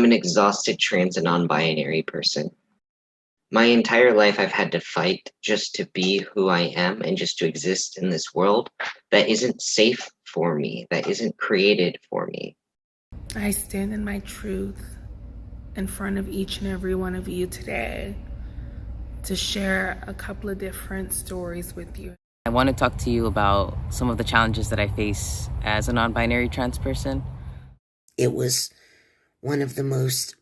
I'm an exhausted trans and non-binary person. My entire life, I've had to fight just to be who I am and just to exist in this world that isn't safe for me, that isn't created for me. I stand in my truth in front of each and every one of you today to share a couple of different stories with you. I want to talk to you about some of the challenges that I face as a non-binary trans person. It was one of the most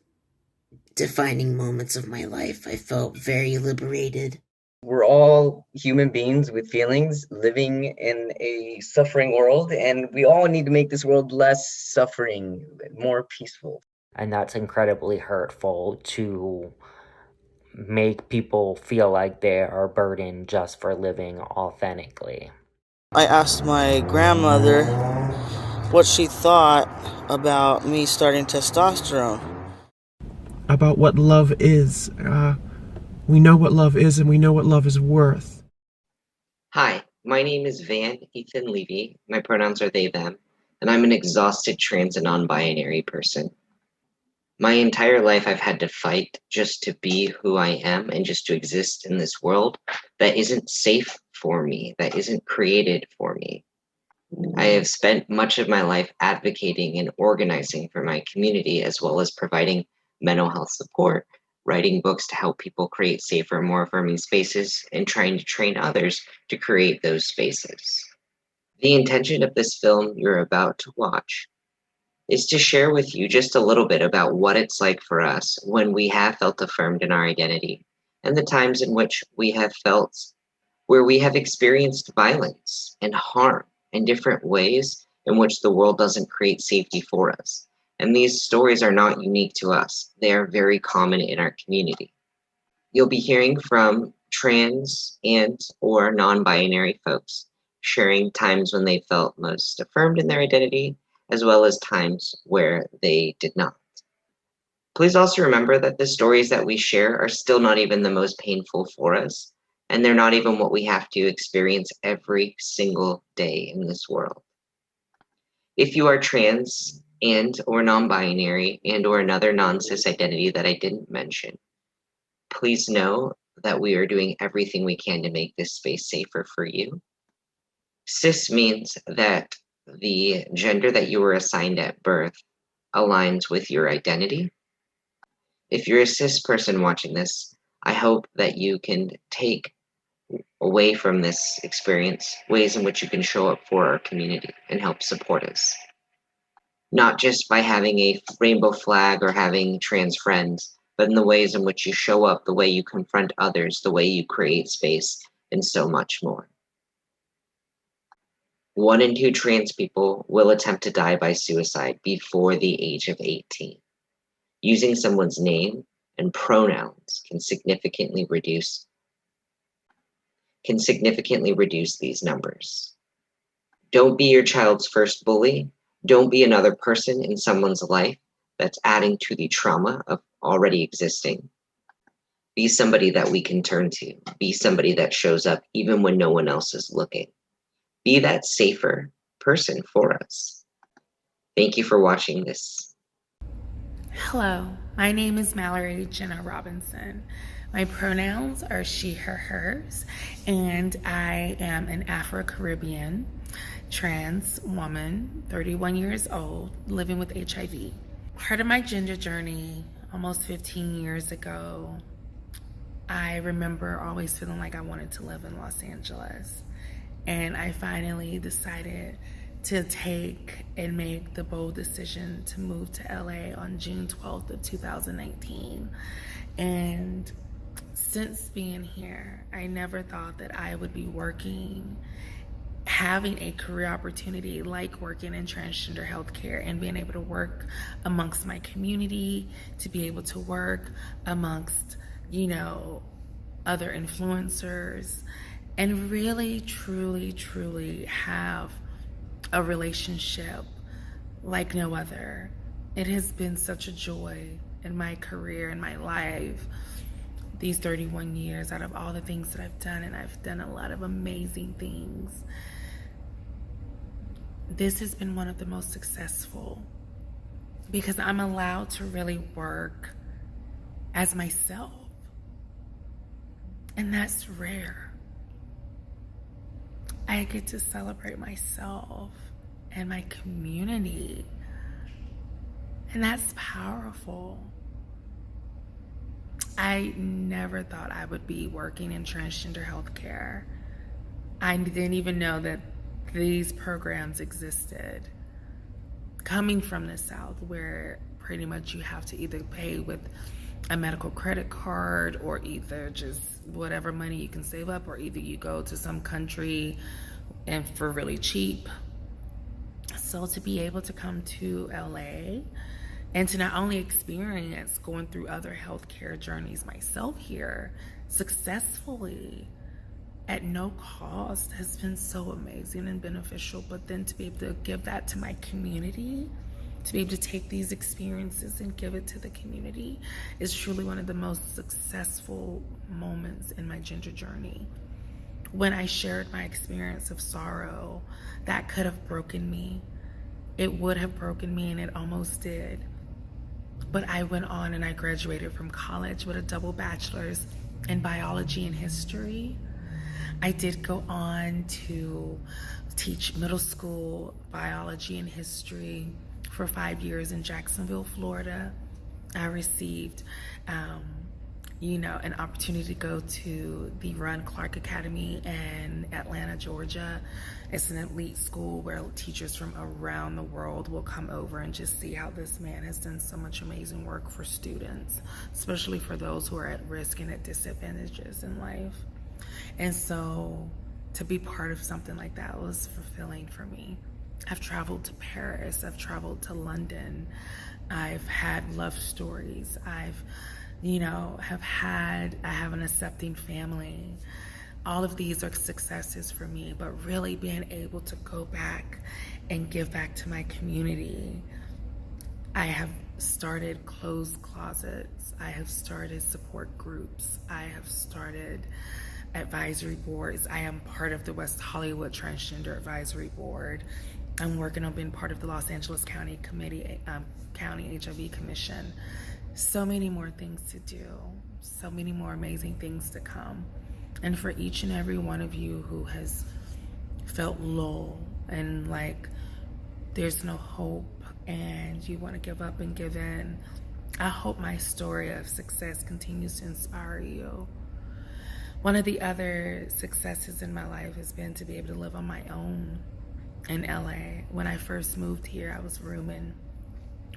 defining moments of my life. I felt very liberated. We're all human beings with feelings living in a suffering world, and we all need to make this world less suffering, more peaceful. And that's incredibly hurtful to make people feel like they are burdened just for living authentically. I asked my grandmother what she thought about me starting testosterone. About what love is. We know what love is and we know what love is worth. Hi, my name is Van Ethan Levy. My pronouns are they, them, and I'm an exhausted trans and non-binary person. My entire life, I've had to fight just to be who I am and just to exist in this world that isn't safe for me, that isn't created for me. I have spent much of my life advocating and organizing for my community, as well as providing mental health support, writing books to help people create safer, more affirming spaces, and trying to train others to create those spaces. The intention of this film you're about to watch is to share with you just a little bit about what it's like for us when we have felt affirmed in our identity, and the times in which we have felt where we have experienced violence and harm in different ways in which the world doesn't create safety for us. And these stories are not unique to us. They are very common in our community. You'll be hearing from trans and or non-binary folks sharing times when they felt most affirmed in their identity, as well as times where they did not. Please also remember that the stories that we share are still not even the most painful for us, and they're not even what we have to experience every single day in this world. If you are trans and or non-binary and or another non-cis identity that I didn't mention, please know that we are doing everything we can to make this space safer for you. Cis means that the gender that you were assigned at birth aligns with your identity. If you're a cis person watching this, I hope that you can take away from this experience ways in which you can show up for our community and help support us. Not just by having a rainbow flag or having trans friends, but in the ways in which you show up, the way you confront others, the way you create space, and so much more. 1 in 2 trans people will attempt to die by suicide before the age of 18. Using someone's name and pronouns can significantly reduce these numbers. Don't be your child's first bully. Don't be another person in someone's life that's adding to the trauma of already existing. Be somebody that we can turn to. Be somebody that shows up even when no one else is looking. Be that safer person for us. Thank you for watching this. Hello, my name is Mallory Jenna Robinson. My pronouns are she, her, hers, and I am an Afro-Caribbean trans woman, 31 years old, living with HIV. Part of my gender journey almost 15 years ago, I remember always feeling like I wanted to live in Los Angeles. And I finally decided to take and make the bold decision to move to LA on June 12th of 2019. And since being here, I never thought that I would be having a career opportunity like working in transgender healthcare and being able to work amongst my community, to be able to work amongst, other influencers, and really, truly, truly have a relationship like no other. It has been such a joy in my career, in my life, these 31 years, out of all the things that I've done, and I've done a lot of amazing things. This has been one of the most successful because I'm allowed to really work as myself. And that's rare. I get to celebrate myself and my community. And that's powerful. I never thought I would be working in transgender healthcare. I didn't even know that these programs existed. Coming from the South, where pretty much you have to either pay with a medical credit card or either just whatever money you can save up, or either you go to some country and for really cheap. So to be able to come to LA and to not only experience going through other healthcare journeys myself here successfully at no cost has been so amazing and beneficial. But then to be able to give that to my community, to be able to take these experiences and give it to the community, is truly one of the most successful moments in my gender journey. When I shared my experience of sorrow, that could have broken me. It would have broken me, and it almost did. But I went on and I graduated from college with a double bachelor's in biology and history. I did go on to teach middle school biology and history for 5 years in Jacksonville, Florida. I received, an opportunity to go to the Run Clark Academy in Atlanta, Georgia. It's an elite school where teachers from around the world will come over and just see how this man has done so much amazing work for students, especially for those who are at risk and at disadvantages in life. And so to be part of something like that was fulfilling for me. I've traveled to Paris, I've traveled to London, I've had love stories, I have an accepting family. All of these are successes for me, but really being able to go back and give back to my community. I have started closed closets, I have started support groups, I have started advisory boards. I am part of the West Hollywood Transgender Advisory Board. I'm working on being part of the Los Angeles County County HIV Commission. So many more things to do, so many more amazing things to come. And for each and every one of you who has felt low and like there's no hope and you want to give up and give in, I hope my story of success continues to inspire you. One of the other successes in my life has been to be able to live on my own in LA. When I first moved here, I was rooming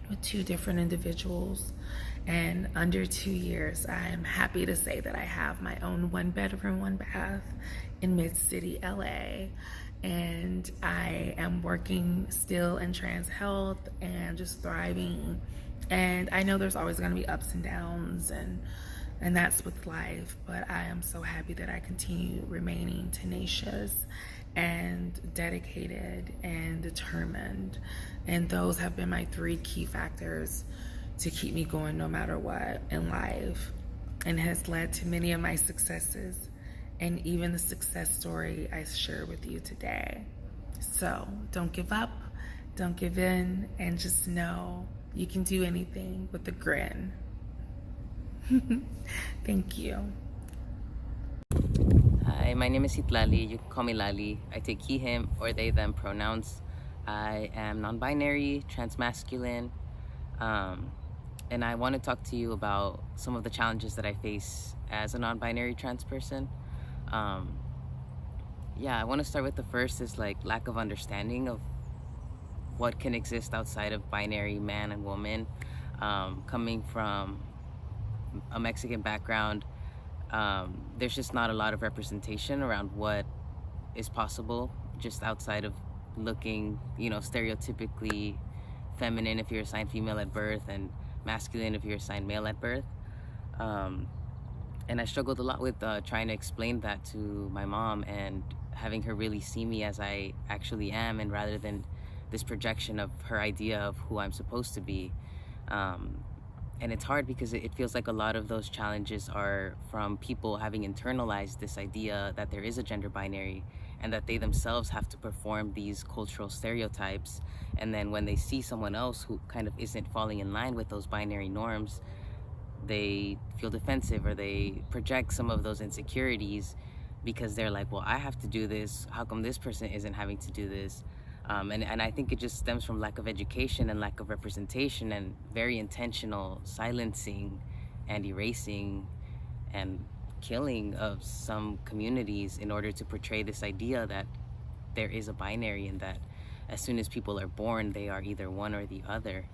with 2 different individuals, and under 2 years, I am happy to say that I have my own 1-bedroom, 1-bath in Mid-City, LA, and I am working still in trans health and just thriving. And I know there's always going to be ups and downs, and that's with life, but I am so happy that I continue remaining tenacious and dedicated and determined. And those have been my 3 key factors to keep me going no matter what in life, and has led to many of my successes and even the success story I share with you today. So don't give up, don't give in, and just know you can do anything with a grin. Thank you. Hi, my name is Hitlali. You can call me Lali. I take he, him, or they, them pronouns. I am non-binary, transmasculine, and I want to talk to you about some of the challenges that I face as a non-binary trans person. I want to start with the first is like lack of understanding of what can exist outside of binary man and woman. Coming from a Mexican background, there's just not a lot of representation around what is possible just outside of looking, stereotypically feminine if you're assigned female at birth and masculine if you're assigned male at birth. And I struggled a lot with trying to explain that to my mom and having her really see me as I actually am, and rather than this projection of her idea of who I'm supposed to be. And it's hard because it feels like a lot of those challenges are from people having internalized this idea that there is a gender binary and that they themselves have to perform these cultural stereotypes. And then when they see someone else who kind of isn't falling in line with those binary norms, they feel defensive, or they project some of those insecurities because they're like, well, I have to do this. How come this person isn't having to do this? And I think it just stems from lack of education and lack of representation and very intentional silencing and erasing and killing of some communities in order to portray this idea that there is a binary, and that as soon as people are born, they are either one or the other.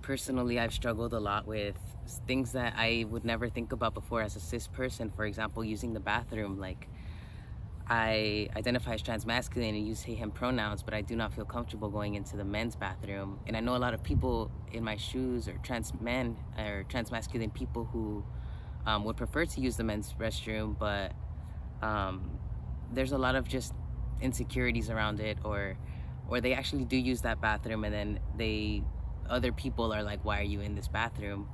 Personally, I've struggled a lot with things that I would never think about before as a cis person. For example, using the bathroom. Like, I identify as transmasculine and use he, him pronouns, but I do not feel comfortable going into the men's bathroom. And I know a lot of people in my shoes, or trans men or transmasculine people, who would prefer to use the men's restroom, but there's a lot of just insecurities around it, or they actually do use that bathroom, and then other people are like, why are you in this bathroom?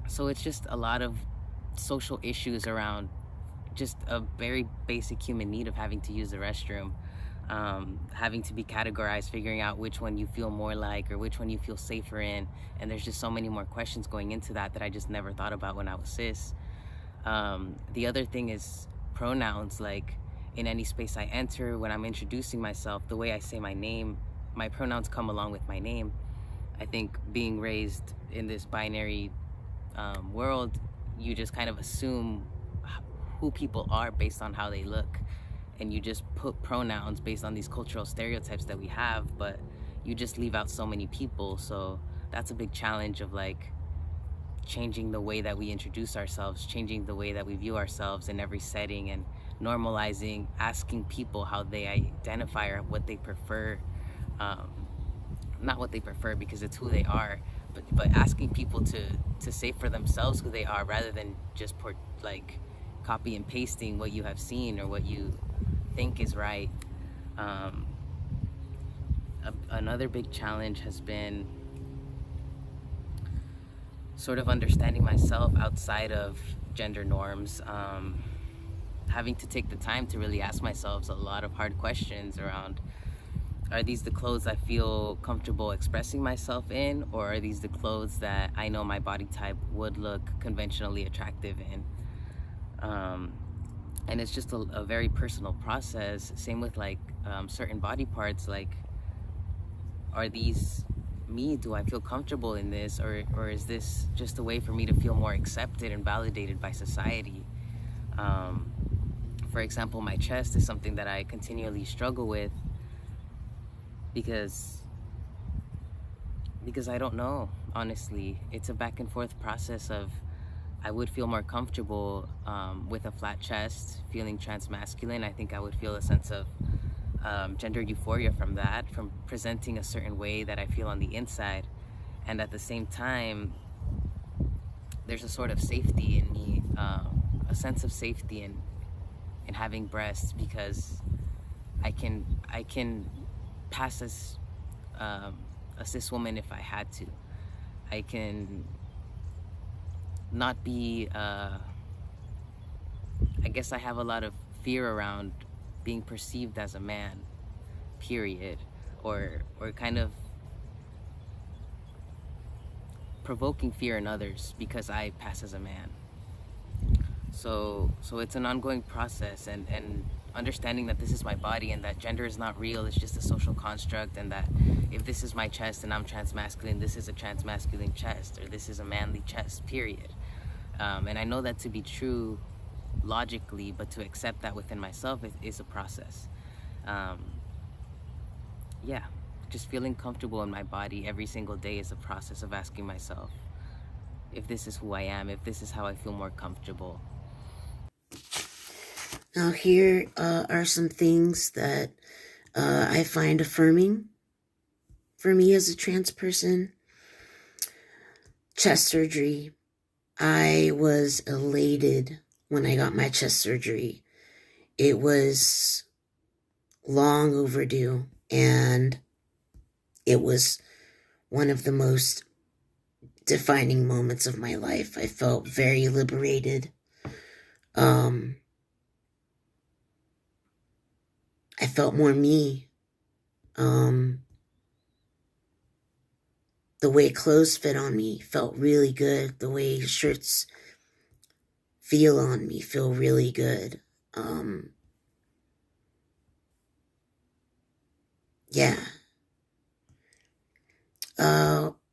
So it's just a lot of social issues around just a very basic human need of having to use the restroom, having to be categorized, figuring out which one you feel more like or which one you feel safer in. And there's just so many more questions going into that I just never thought about when I was cis. The other thing is pronouns. Like, in any space I enter, when I'm introducing myself, the way I say my name, my pronouns come along with my name. I think being raised in this binary world, you just kind of assume who people are based on how they look, and you just put pronouns based on these cultural stereotypes that we have, but you just leave out so many people. So that's a big challenge of like changing the way that we introduce ourselves, changing the way that we view ourselves in every setting, and normalizing asking people how they identify or what they prefer. Not what they prefer, because it's who they are, but asking people to say for themselves who they are, rather than just like copy and pasting what you have seen or what you think is right. Another big challenge has been sort of understanding myself outside of gender norms, having to take the time to really ask myself a lot of hard questions around, are these the clothes I feel comfortable expressing myself in, or are these the clothes that I know my body type would look conventionally attractive in? And it's just a very personal process. Same with like certain body parts. Like, are these me? Do I feel comfortable in this, or is this just a way for me to feel more accepted and validated by society? For example, my chest is something that I continually struggle with, because I don't know, honestly. It's a back and forth process of, I would feel more comfortable with a flat chest, feeling transmasculine. I think I would feel a sense of gender euphoria from that, from presenting a certain way that I feel on the inside. And at the same time, there's a sort of safety in me, a sense of safety in having breasts, because I can pass as a cis woman if I had to. I can not be, I guess I have a lot of fear around being perceived as a man, period, or kind of provoking fear in others because I pass as a man. So it's an ongoing process, and understanding that this is my body, and that gender is not real, it's just a social construct, and that if this is my chest and I'm transmasculine, this is a transmasculine chest, or this is a manly chest, period. And I know that to be true logically, but to accept that within myself is a process. Yeah, just feeling comfortable in my body every single day is a process of asking myself if this is who I am, if this is how I feel more comfortable. Now, here are some things that I find affirming for me as a trans person. Chest surgery. I was elated when I got my chest surgery. It was long overdue, and it was one of the most defining moments of my life. I felt very liberated. I felt more me. The way clothes fit on me felt really good. The way shirts feel on me feel really good. Yeah.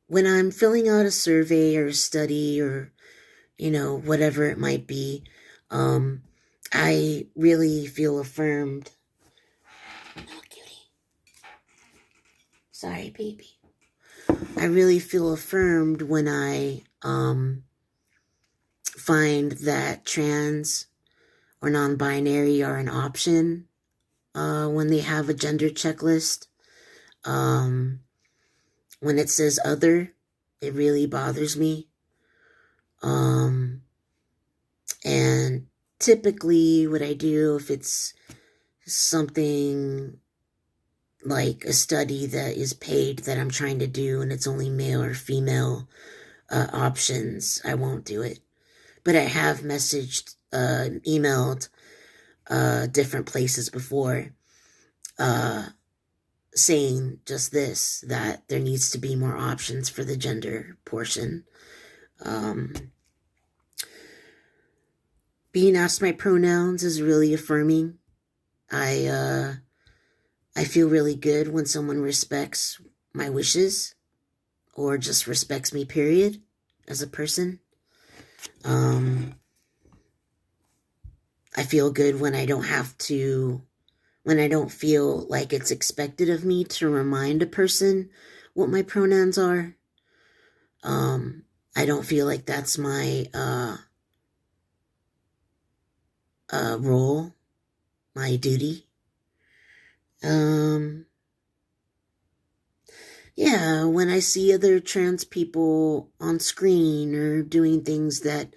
When I'm filling out a survey or a study or, whatever it might be, I really feel affirmed. Oh, cutie. Sorry, baby. I really feel affirmed when I find that trans or non-binary are an option when they have a gender checklist. When it says other, it really bothers me. And typically what I do, if it's something like a study that is paid that I'm trying to do and it's only male or female options, I won't do it. But I have messaged, emailed different places before saying just this, that there needs to be more options for the gender portion. Being asked my pronouns is really affirming. I feel really good when someone respects my wishes or just respects me, period, as a person. I feel good when I don't feel like it's expected of me to remind a person what my pronouns are. I don't feel like that's my role, my duty. Yeah, when I see other trans people on screen or doing things that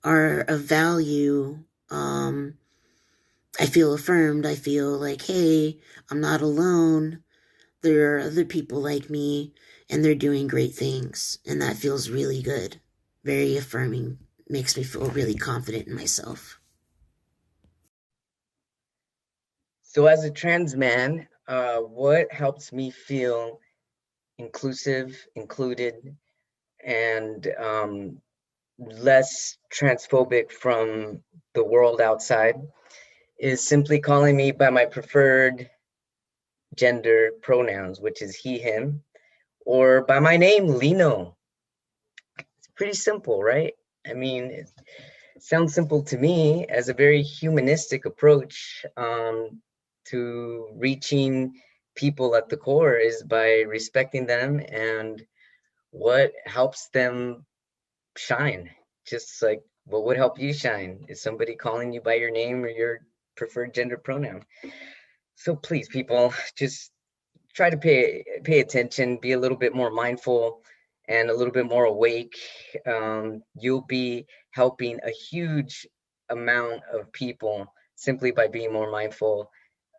are of value, I feel affirmed. I feel like, hey, I'm not alone. There are other people like me, and they're doing great things, and that feels really good. Very affirming. Makes me feel really confident in myself. So as a trans man, what helps me feel inclusive, included, and less transphobic from the world outside is simply calling me by my preferred gender pronouns, which is he, him, or by my name, Lino. It's pretty simple, right? I mean, it sounds simple to me as a very humanistic approach to reaching people at the core is by respecting them and what helps them shine. Just like what would help you shine is somebody calling you by your name or your preferred gender pronoun. So please, people, just try to pay attention, be a little bit more mindful and a little bit more awake. You'll be helping a huge amount of people simply by being more mindful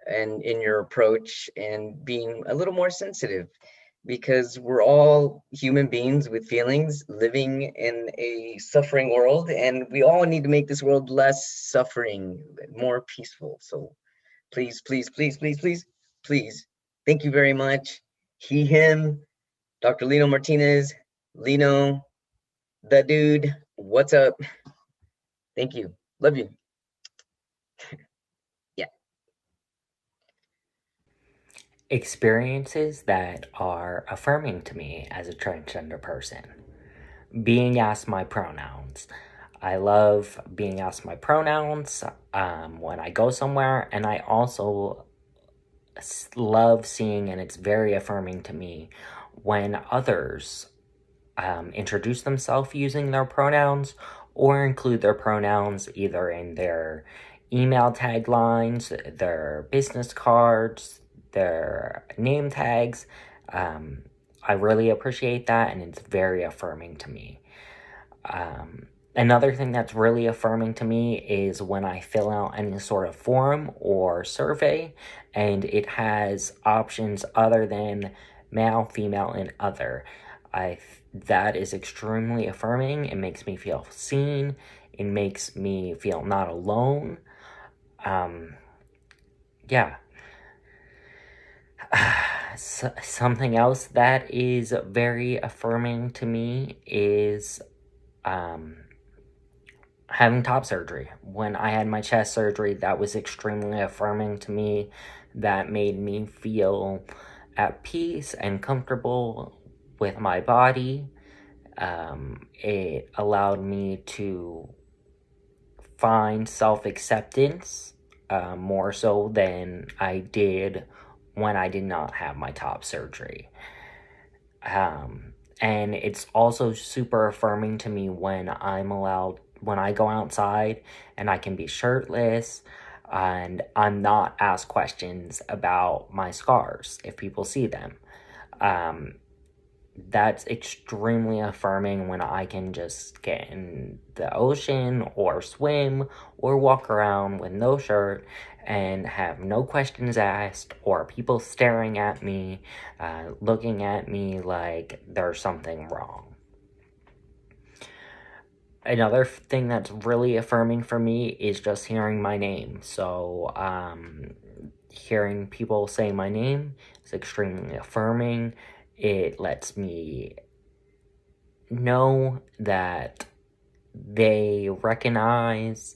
and in your approach and being a little more sensitive, because we're all human beings with feelings living in a suffering world, and we all need to make this world less suffering, more peaceful. So please, please, please, please, please, please. Thank you very much. He, him, Dr. Lino Martinez, Lino, the dude, what's up? Thank you. Love you. Yeah. Experiences that are affirming to me as a transgender person. Being asked my pronouns. I love being asked my pronouns when I go somewhere, and I also love seeing, and it's very affirming to me, when others introduce themselves using their pronouns or include their pronouns either in their email taglines, their business cards, their name tags. I really appreciate that, and it's very affirming to me. Another thing that's really affirming to me is when I fill out any sort of form or survey and it has options other than male, female, and other. That is extremely affirming. It makes me feel seen. It makes me feel not alone. Yeah. Something else that is very affirming to me is having top surgery. When I had my chest surgery, that was extremely affirming to me. That made me feel at peace and comfortable with my body. It allowed me to find self-acceptance more so than I did when I did not have my top surgery. And it's also super affirming to me when when I go outside and I can be shirtless and I'm not asked questions about my scars if people see them. That's extremely affirming when I can just get in the ocean or swim or walk around with no shirt and have no questions asked or people staring at me, looking at me like there's something wrong. Another thing that's really affirming for me is just hearing my name. So, hearing people say my name is extremely affirming. It lets me know that they recognize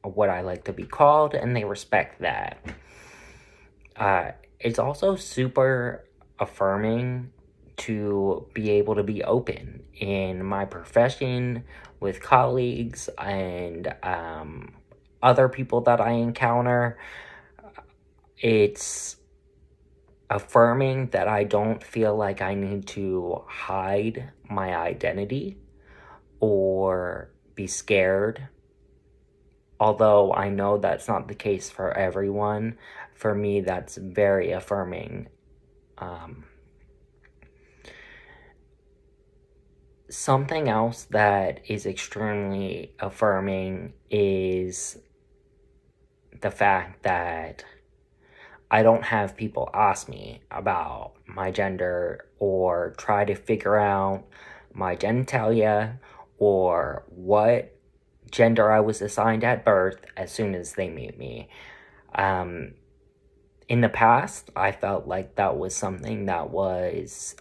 what I like to be called and they respect that. It's also super affirming to be able to be open in my profession with colleagues and other people that I encounter. It's affirming that I don't feel like I need to hide my identity or be scared. Although I know that's not the case for everyone, for me that's very affirming. Something else that is extremely affirming is the fact that I don't have people ask me about my gender or try to figure out my genitalia or what gender I was assigned at birth as soon as they meet me. In the past, I felt like that was something that was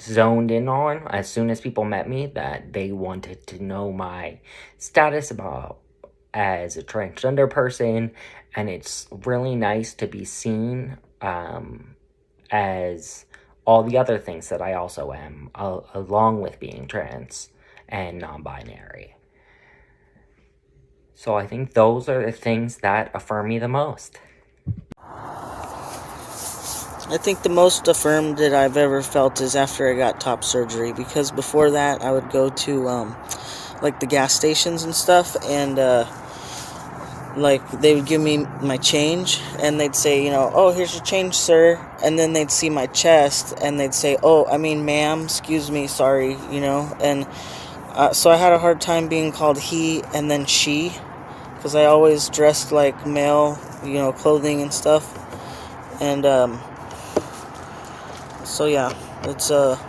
zoned in on as soon as people met me, that they wanted to know my status about as a transgender person, and it's really nice to be seen as all the other things that I also am, along with being trans and non-binary. So I think those are the things that affirm me the most. I think the most affirmed that I've ever felt is after I got top surgery, because before that I would go to like the gas stations and stuff, and like they would give me my change and they'd say, oh, here's your change, sir, and then they'd see my chest and they'd say, oh, I mean, ma'am, excuse me, sorry, and so I had a hard time being called he and then she, because I always dressed like male, clothing and stuff. And so yeah, it's that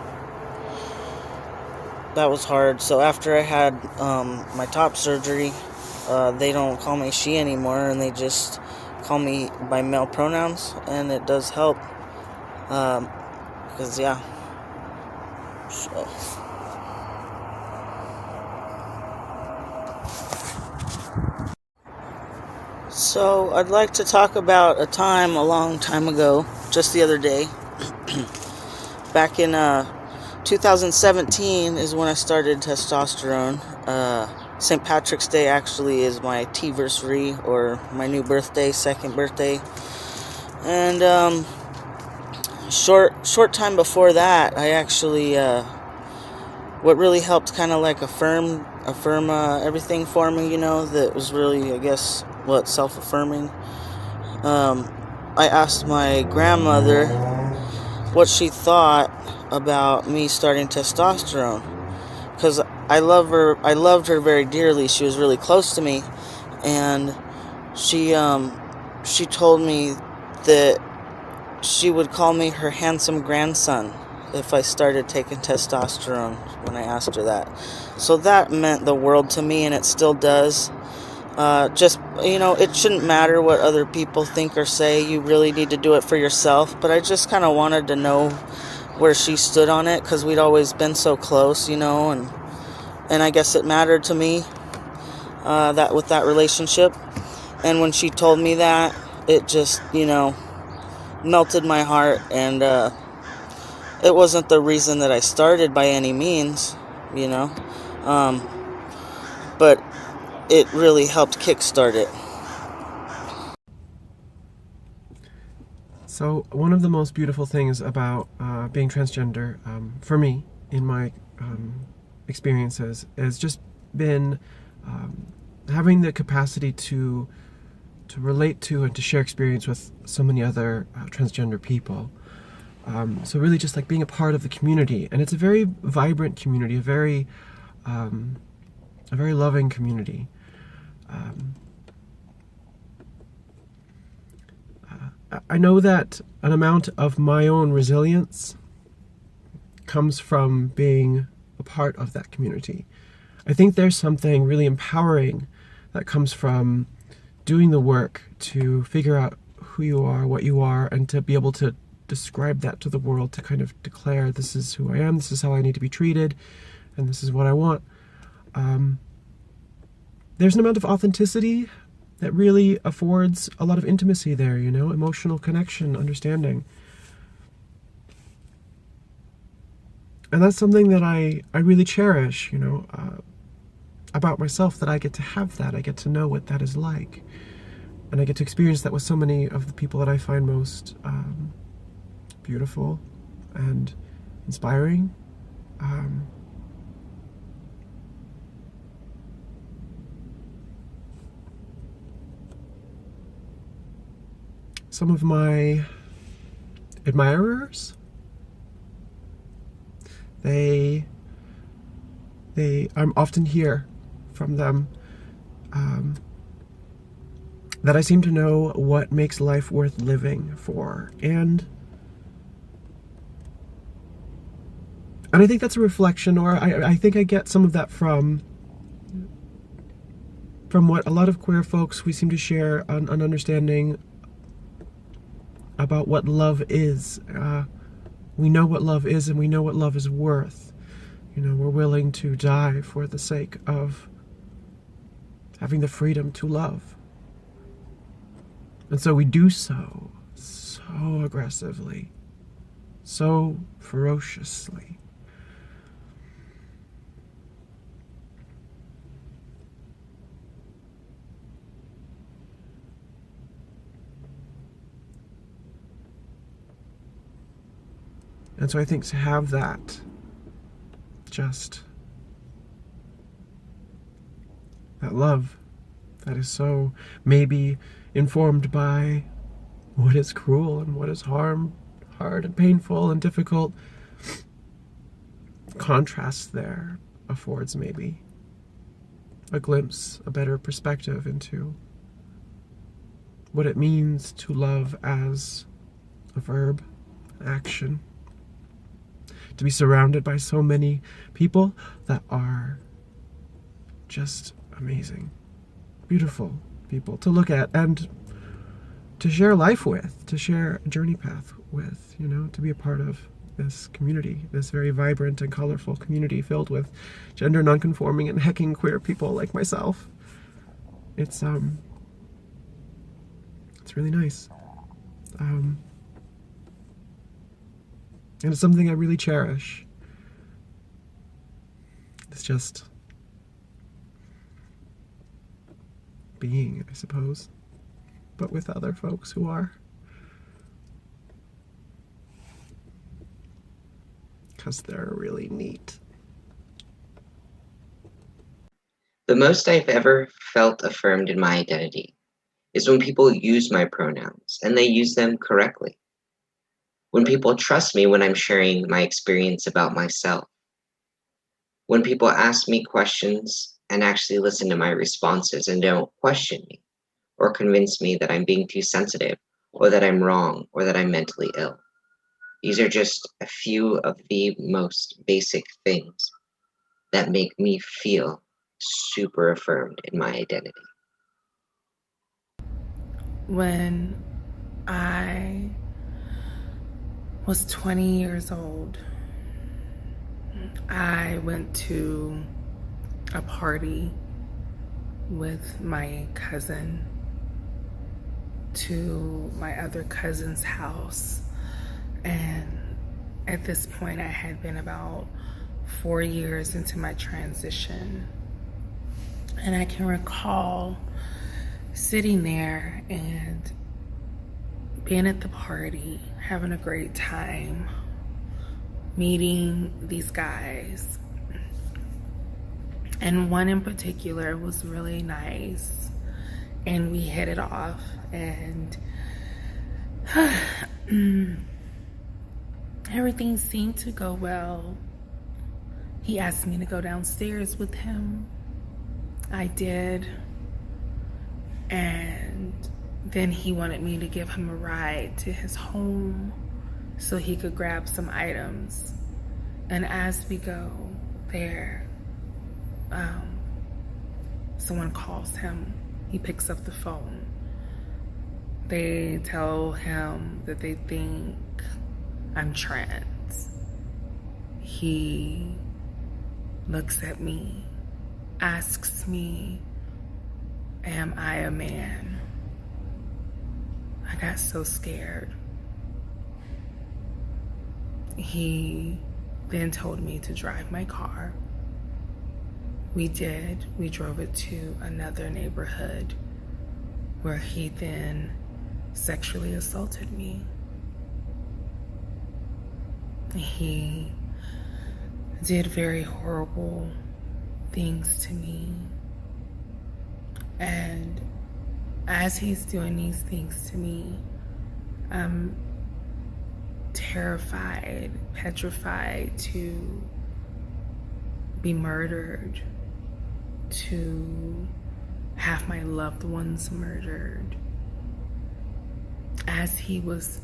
was hard. So after I had my top surgery, they don't call me she anymore, and they just call me by male pronouns, and it does help, because yeah, so I'd like to talk about a time a long time ago, just the other day. Back in 2017 is when I started testosterone. St. Patrick's Day actually is my T-versary, or my new birthday, second birthday. And short time before that, I actually what really helped kind of like affirm everything for me, that was really, I guess, self-affirming. I asked my grandmother what she thought about me starting testosterone, because I loved her very dearly. She was really close to me, and she told me that she would call me her handsome grandson if I started taking testosterone when I asked her that. So that meant the world to me, and it still does. Just, it shouldn't matter what other people think or say. You really need to do it for yourself. But I just kind of wanted to know where she stood on it, because we'd always been so close, and I guess it mattered to me, that with that relationship. And when she told me that, it just, melted my heart. And it wasn't the reason that I started by any means, but it really helped kickstart it. So one of the most beautiful things about being transgender, for me, in my experiences, has just been having the capacity to relate to and to share experience with so many other transgender people. So really just like being a part of the community. And it's a very vibrant community, a very loving community. I know that an amount of my own resilience comes from being a part of that community. I think there's something really empowering that comes from doing the work to figure out who you are, what you are, and to be able to describe that to the world, to kind of declare, this is who I am, this is how I need to be treated, and this is what I want. There's an amount of authenticity that really affords a lot of intimacy there, emotional connection, understanding. And that's something that I really cherish, about myself, that I get to have that. I get to know what that is like. And I get to experience that with so many of the people that I find most beautiful and inspiring. Some of my admirers, I'm often hear from them that I seem to know what makes life worth living for. And I think that's a reflection, or I think I get some of that from what a lot of queer folks, we seem to share an understanding about what love is. We know what love is, and we know what love is worth. We're willing to die for the sake of having the freedom to love. And so we do so aggressively, so ferociously. And so I think to have that, just that love that is so maybe informed by what is cruel and what is hard and painful and difficult, contrast there affords maybe a glimpse, a better perspective into what it means to love as a verb, an action. To be surrounded by so many people that are just amazing, beautiful people to look at and to share life with, to share a journey path with, to be a part of this community, this very vibrant and colorful community filled with gender nonconforming and hecking queer people like myself. It's really nice. And it's something I really cherish. It's just being, I suppose, but with other folks who are. Because they're really neat. The most I've ever felt affirmed in my identity is when people use my pronouns and they use them correctly. When people trust me when I'm sharing my experience about myself. When people ask me questions and actually listen to my responses and don't question me or convince me that I'm being too sensitive or that I'm wrong or that I'm mentally ill. These are just a few of the most basic things that make me feel super affirmed in my identity. When I was 20 years old, I went to a party with my cousin to my other cousin's house. And at this point, I had been about 4 years into my transition. And I can recall sitting there and being at the party, having a great time, meeting these guys. And one in particular was really nice. And we hit it off. And everything seemed to go well. He asked me to go downstairs with him. I did. And then he wanted me to give him a ride to his home so he could grab some items. And as we go there, someone calls him. He picks up the phone. They tell him that they think I'm trans. He looks at me, asks me, am I a man? I got so scared. He then told me to drive my car. We did. We drove it to another neighborhood where he then sexually assaulted me. He did very horrible things to me. And as he's doing these things to me, I'm terrified, petrified to be murdered, to have my loved ones murdered. As he was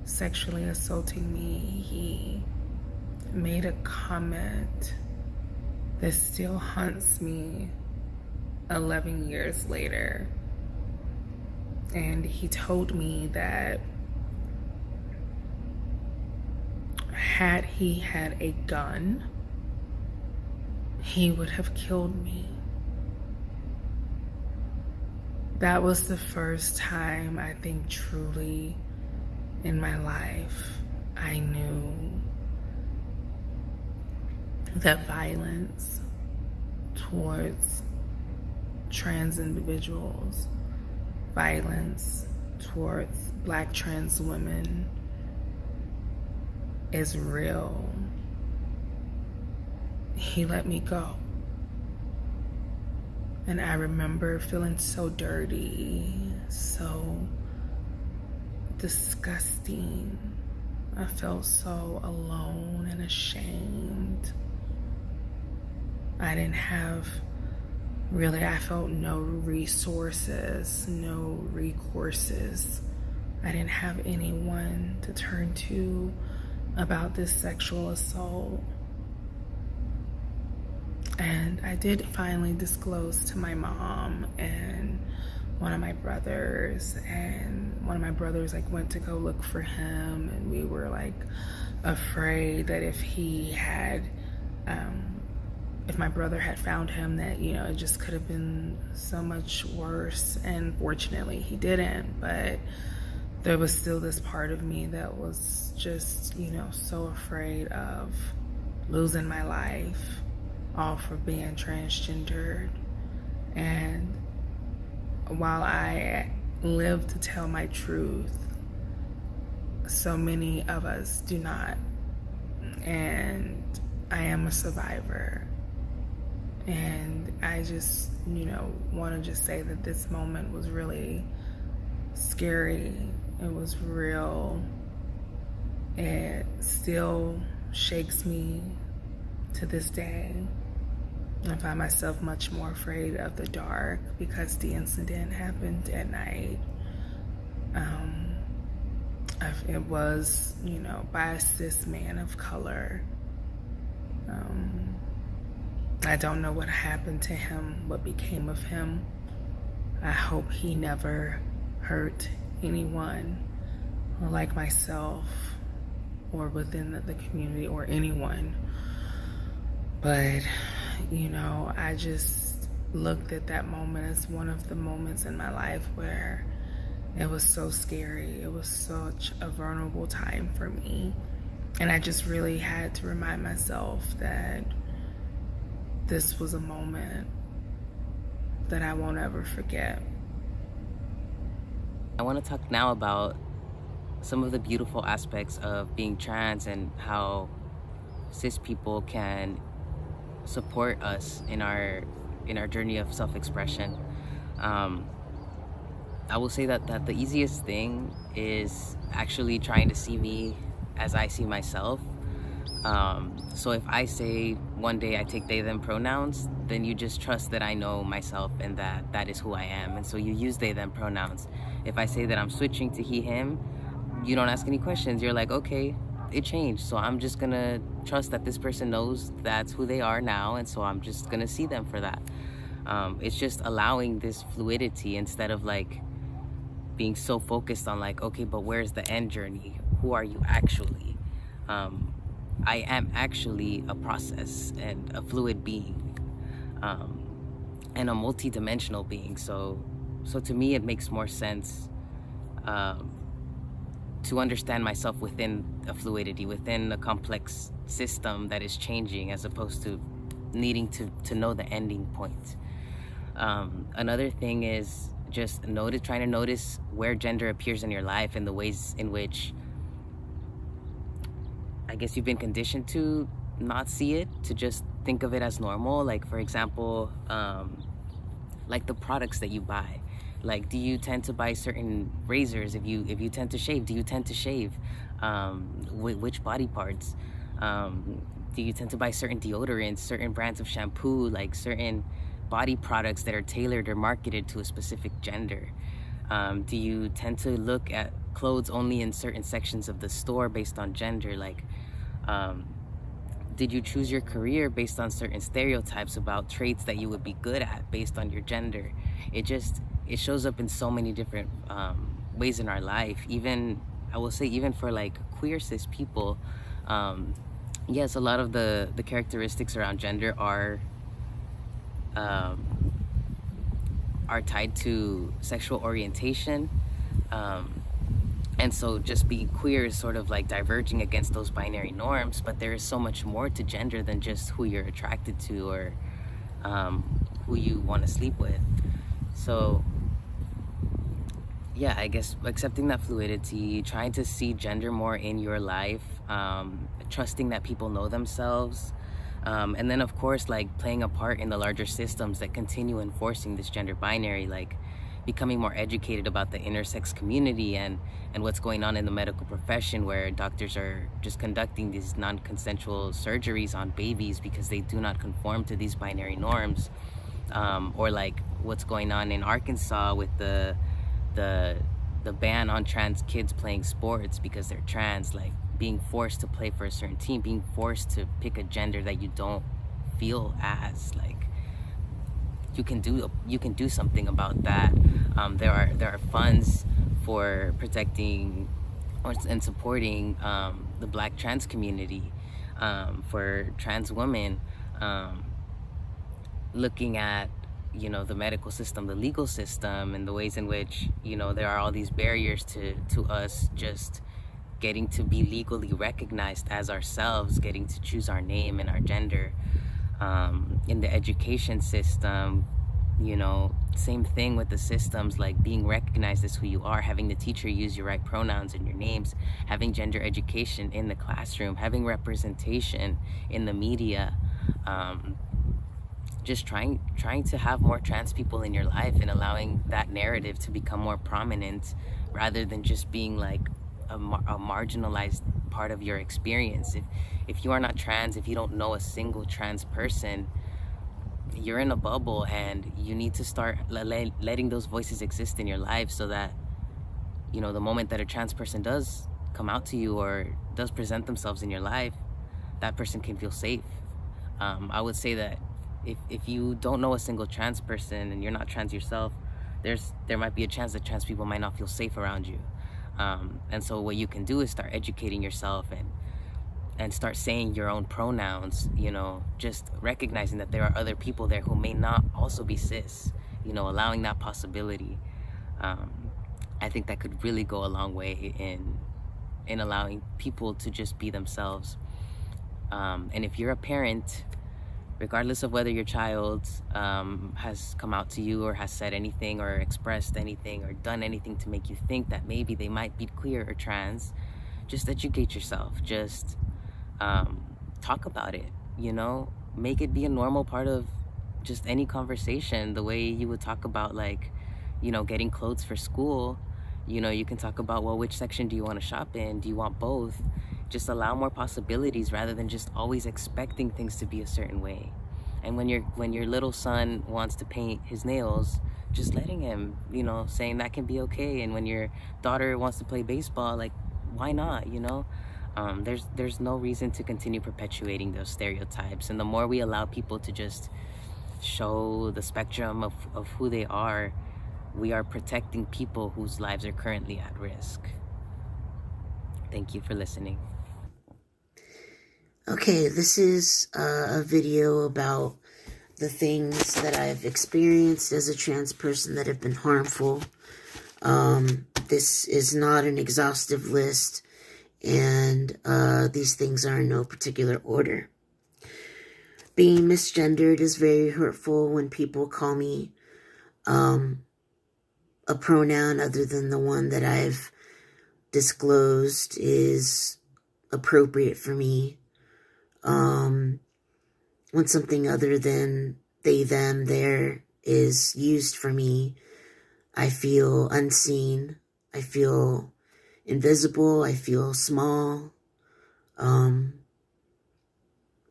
sexually assaulting me, he made a comment that still haunts me 11 years later. And he told me that had he had a gun, he would have killed me. That was the first time, I think, truly in my life, I knew that violence towards trans individuals, violence towards Black trans women is real. He let me go. And I remember feeling so dirty, so disgusting. I felt so alone and ashamed. I didn't have really, I felt no resources, no recourses. I didn't have anyone to turn to about this sexual assault. And I did finally disclose to my mom and one of my brothers, and one of my brothers went to go look for him, and we were afraid that if he had, if my brother had found him, that, it just could have been so much worse. And fortunately he didn't, but there was still this part of me that was just, so afraid of losing my life, all for being transgendered. And while I live to tell my truth, so many of us do not. And I am a survivor. And I just, want to just say that this moment was really scary. It was real. It still shakes me to this day. I find myself much more afraid of the dark because the incident happened at night. It was, by a cis man of color. I don't know what happened to him, what became of him. I hope he never hurt anyone, or like myself, or within the community, or anyone. But, I just looked at that moment as one of the moments in my life where it was so scary. It was such a vulnerable time for me. And I just really had to remind myself that this was a moment that I won't ever forget. I want to talk now about some of the beautiful aspects of being trans and how cis people can support us in our journey of self-expression. I will say that the easiest thing is actually trying to see me as I see myself. So if I say one day I take they them pronouns, then you just trust that I know myself and that is who I am, and so you use they them pronouns. If I say that I'm switching to he him, you don't ask any questions. You're like, okay, it changed, so I'm just gonna trust that this person knows that's who they are now, and so I'm just gonna see them for that. It's just allowing this fluidity instead of like being so focused on like, okay, but where's the end journey? Who are you actually? I am actually a process and a fluid being, and a multi-dimensional being. So to me, it makes more sense to understand myself within a fluidity, within a complex system that is changing, as opposed to needing to know the ending point. Another thing is just trying to notice where gender appears in your life and the ways in which I guess you've been conditioned to not see it, to just think of it as normal. Like, for example, like the products that you buy. Like, do you tend to buy certain razors? If you tend to shave, do you tend to shave? Which body parts? Do you tend to buy certain deodorants, certain brands of shampoo, like certain body products that are tailored or marketed to a specific gender? Do you tend to look at clothes only in certain sections of the store based on gender? Like, did you choose your career based on certain stereotypes about traits that you would be good at based on your gender? It shows up in so many different ways in our life. Even, I will say, even for like queer cis people, yes, a lot of the characteristics around gender are tied to sexual orientation, and so just being queer is sort of like diverging against those binary norms. But there is so much more to gender than just who you're attracted to or who you want to sleep with. So yeah, I guess accepting that fluidity, trying to see gender more in your life, trusting that people know themselves, and then of course like playing a part in the larger systems that continue enforcing this gender binary, like becoming more educated about the intersex community and what's going on in the medical profession, where doctors are just conducting these non-consensual surgeries on babies because they do not conform to these binary norms, or like what's going on in Arkansas with the ban on trans kids playing sports because they're trans, like being forced to play for a certain team, being forced to pick a gender that you don't feel as. Like, you can do something about that. There are funds for protecting and supporting the Black trans community, for trans women, looking at the medical system, the legal system, and the ways in which there are all these barriers to us just getting to be legally recognized as ourselves, getting to choose our name and our gender. In the education system, same thing with the systems, like being recognized as who you are, having the teacher use your right pronouns in your names, having gender education in the classroom, having representation in the media, just trying to have more trans people in your life and allowing that narrative to become more prominent, rather than just being like a marginalized part of your experience. If you are not trans, if you don't know a single trans person, you're in a bubble, and you need to start letting those voices exist in your life, so that the moment that a trans person does come out to you or does present themselves in your life, that person can feel safe. I would say that if you don't know a single trans person and you're not trans yourself, there might be a chance that trans people might not feel safe around you. And so what you can do is start educating yourself and start saying your own pronouns, you know, just recognizing that there are other people there who may not also be cis, you know, allowing that possibility. I think that could really go a long way in allowing people to just be themselves. And if you're a parent, regardless of whether your child has come out to you or has said anything or expressed anything or done anything to make you think that maybe they might be queer or trans, just educate yourself. Just talk about it, you know, make it be a normal part of just any conversation, the way you would talk about, like, you know, getting clothes for school. You know, you can talk about, well, which section do you want to shop in? Do you want both? Just allow more possibilities rather than just always expecting things to be a certain way. And when your little son wants to paint his nails, just letting him, you know, saying that can be okay. And when your daughter wants to play baseball, like, why not, you know? There's no reason to continue perpetuating those stereotypes. And the more we allow people to just show the spectrum of who they are, we are protecting people whose lives are currently at risk. Thank you for listening. Okay, this is a video about the things that I've experienced as a trans person that have been harmful. This is not an exhaustive list, and these things are in no particular order. Being misgendered is very hurtful. When people call me a pronoun other than the one that I've disclosed is appropriate for me. When something other than they, them, their is used for me, I feel unseen. I feel invisible. I feel small.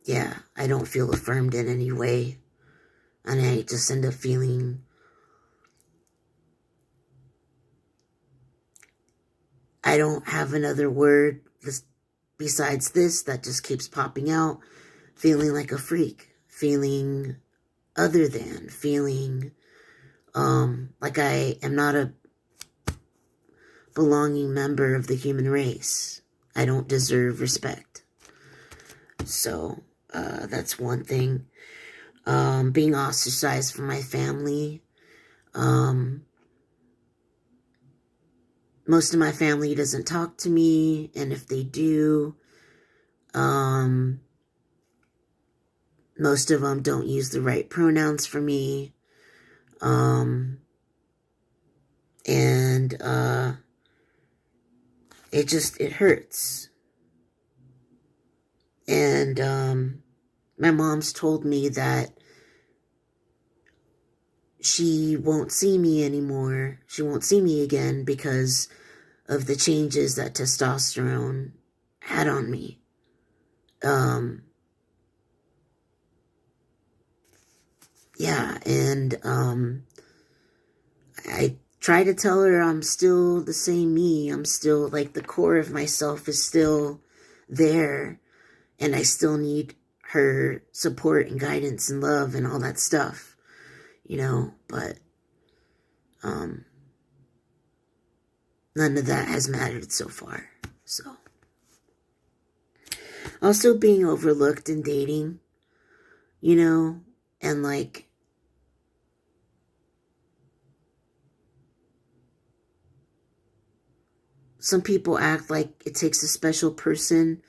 Yeah, I don't feel affirmed in any way. And I just end up feeling I don't have another word besides this that just keeps popping out. Feeling like a freak, feeling other than, feeling like I am not a belonging member of the human race. I don't deserve respect. So that's one thing. Being ostracized from my family. Most of my family doesn't talk to me, and if they do, most of them don't use the right pronouns for me. It hurts. And my mom's told me that she won't see me anymore. She won't see me again because of the changes that testosterone had on me. Yeah, and I try to tell her I'm still the same me. I'm still, like, the core of myself is still there, and I still need her support and guidance and love and all that stuff, you know, but none of that has mattered so far. So also being overlooked in dating, you know, and like some people act like it takes a special person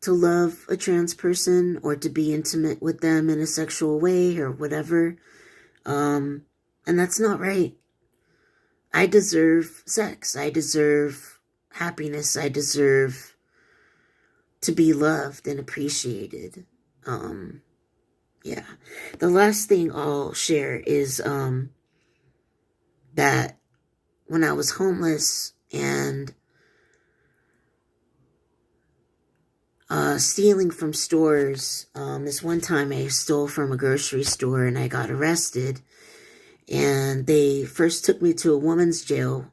to love a trans person or to be intimate with them in a sexual way or whatever. And that's not right. I deserve sex. I deserve happiness. I deserve to be loved and appreciated. Yeah. The last thing I'll share is that when I was homeless and stealing from stores, this one time I stole from a grocery store and I got arrested, and they first took me to a woman's jail.